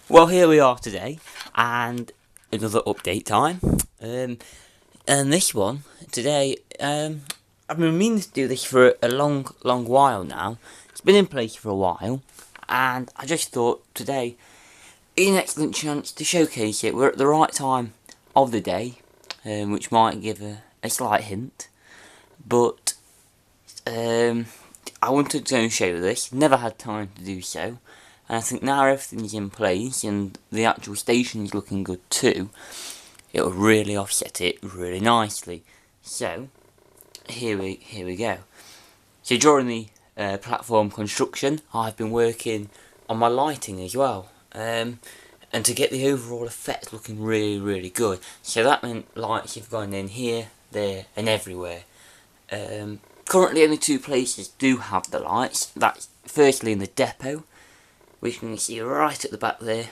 Well, here we are today, and another update time. And this one today, I've been meaning to do this for a long while now. It's been in place for a while, and I just thought today is an excellent chance to showcase it. We're at the right time of the day, which might give a slight hint, but I wanted to go and show this. Never had time to do so. And I think now everything's in place and the actual station is looking good too, it'll really offset it really nicely. So, here we go. So during the platform construction, I've been working on my lighting as well. And to get the overall effect looking really good. So that meant lights have gone in here, there and everywhere. Currently only two places do have the lights. That's firstly in the depot, which you can see right at the back there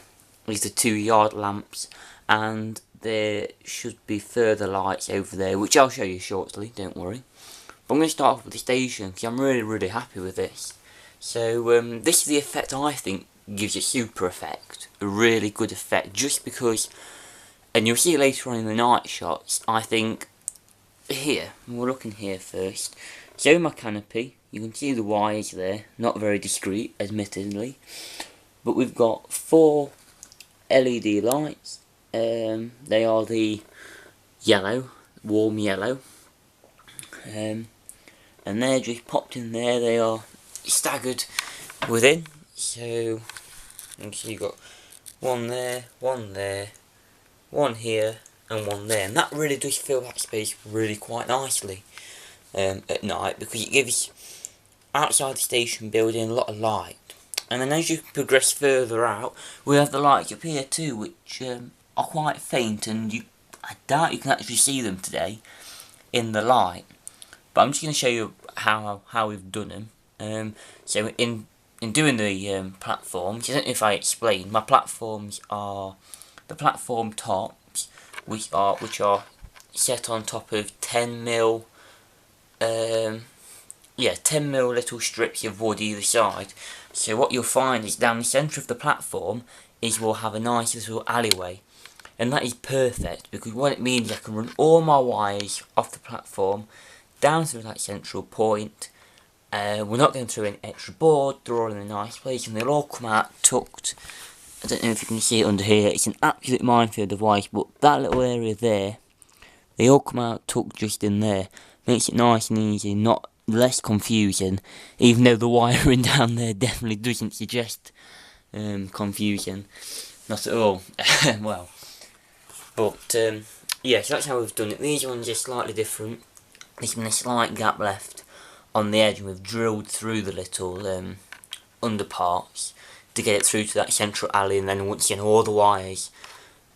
is the 2 yard lamps, and there should be further lights over there, which I'll show you shortly, don't worry. But I'm going to start off with the station, because I'm really happy with this. So this is the effect I think gives a super effect, a really good effect, just because, and you'll see later on in the night shots, I think, here, we're looking here first, so my canopy, you can see the wires there, not very discreet, admittedly. But we've got 4 LED lights. They are the yellow, warm yellow. And they're just popped in there. They are staggered within. So, you can see you've got one there, one here, and one there. And that really does fill that space really quite nicely at night, because it gives outside the station building a lot of light. And then as you progress further out, we have the lights up here too, which are quite faint, and I doubt you can actually see them today in the light. But I'm just going to show you how we've done them. So in doing the platforms, I don't know if I explained, my platforms are the platform tops, which are set on top of 10mm 10mm little strips of wood either side. So what you'll find is down the centre of the platform is we'll have a nice little alleyway, and that is perfect, because what it means is I can run all my wires off the platform down through that central point. We're not going through any extra board, they're all in a nice place, and they'll all come out tucked. I don't know if you can see it under here, it's an absolute minefield of wires, but that little area there, they all come out tucked just in there. Makes it nice and easy, not less confusing, even though the wiring down there definitely doesn't suggest confusion. Not at all. Well, but yeah, so that's how we've done it. These ones are slightly different. There's been a slight gap left on the edge, and we've drilled through the little underparts to get it through to that central alley, and then once again all the wires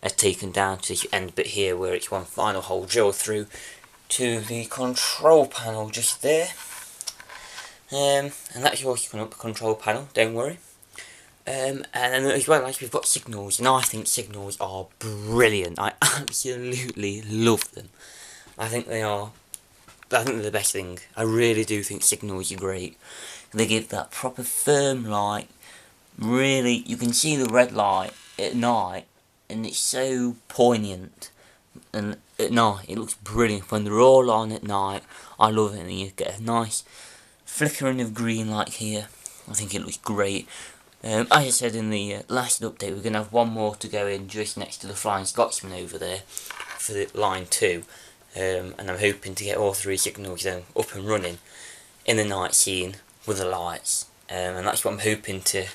are taken down to the end bit here, where it's one final hole drilled through to the control panel just there. And that's also coming up, the control panel, don't worry. And then as well, like, we've got signals, and I think signals are brilliant. I absolutely love them. I think they're the best thing. I really do think signals are great. They give that proper firm light. Really, you can see the red light at night, and it's so poignant. And at night, it looks brilliant. When they're all on at night, I love it. And you get a nice flickering of green like here. I think it looks great. As I said in the last update, we're going to have one more to go in just next to the Flying Scotsman over there for the line 2. And I'm hoping to get all 3 signals up and running in the night scene with the lights. And that's what I'm hoping to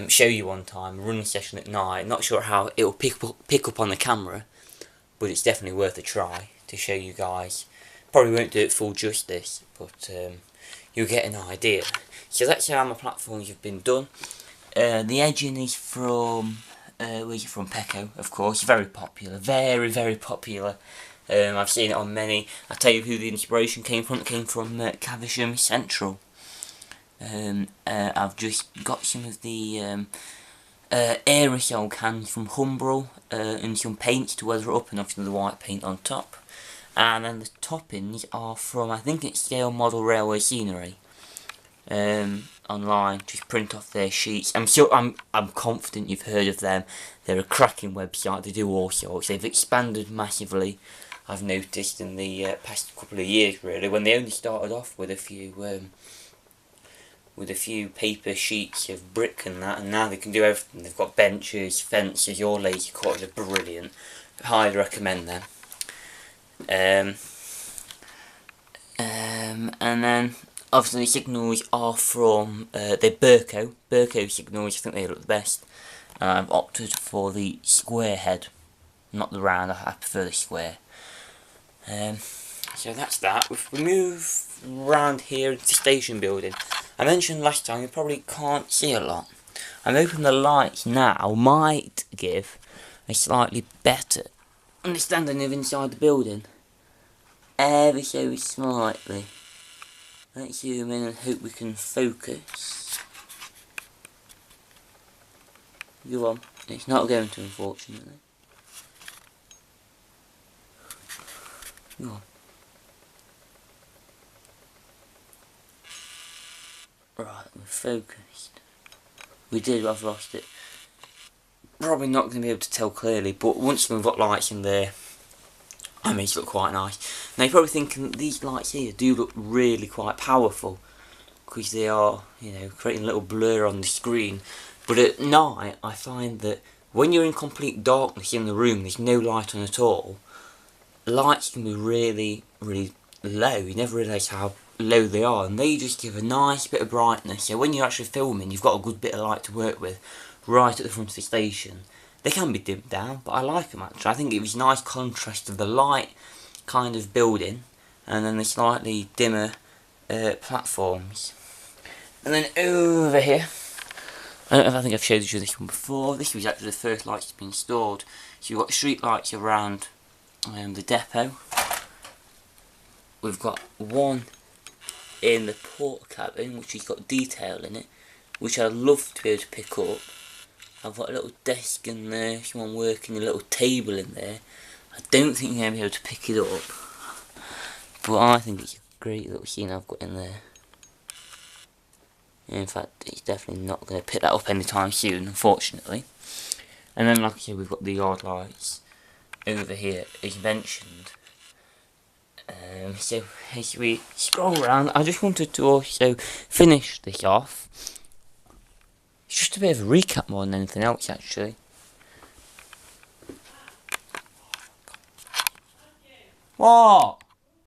show you one time, run a session at night. Not sure how it will pick up on the camera, but it's definitely worth a try to show you guys. Probably won't do it full justice, but you'll get an idea. So that's how my platforms have been done. The edging is from Pecco, of course. Very popular, very popular. I've seen it on many. I'll tell you who the inspiration came from. It came from Caversham Central. I've just got some of the aerosol cans from Humbrol and some paints to weather it up, and obviously the white paint on top. And then the toppings are from, I think it's Scale Model Railway Scenery. online, just print off their sheets. I'm confident you've heard of them. They're a cracking website. They do all sorts. They've expanded massively, I've noticed, in the past couple of years, really, when they only started off with a few paper sheets of brick and that, and now they can do everything. They've got benches, fences, all laser cut. They're brilliant. Highly recommend them. And then obviously the signals are from they're Burco signals. I think they look the best. I've opted for the square head, not the round. I prefer the square. So that's that. If we move around here into the station building, I mentioned last time you probably can't see a lot. I'm hoping the lights now might give a slightly better understanding of inside the building. Ever so slightly. Let's zoom in and hope we can focus. Go on. It's not going to, unfortunately. Go on. Right, we're focused. We did, I've lost it. Probably not going to be able to tell clearly, but once we've got lights in there, I mean, it's look quite nice. Now you're probably thinking that these lights here do look really quite powerful, because they are, you know, creating a little blur on the screen. But at night, I find that when you're in complete darkness in the room, there's no light on at all, lights can be really, really low. You never realise how low they are, and they just give a nice bit of brightness. So when you're actually filming, you've got a good bit of light to work with right at the front of the station. They can be dimmed down, but I like them actually. I think it was a nice contrast of the light kind of building and then the slightly dimmer platforms. And then over here, I think I've showed you this one before. This was actually the first lights to be installed. So you've got street lights around the depot. We've got one in the port cabin, which has got detail in it, which I'd love to be able to pick up. I've got a little desk in there, someone working, a little table in there. I don't think you're going to be able to pick it up, but I think it's a great little scene I've got in there. In fact, it's definitely not going to pick that up anytime soon, unfortunately. And then, like I said, we've got the yard lights over here, as mentioned. So, as we scroll around, I just wanted to also finish this off. It's just a bit of a recap more than anything else, actually. What?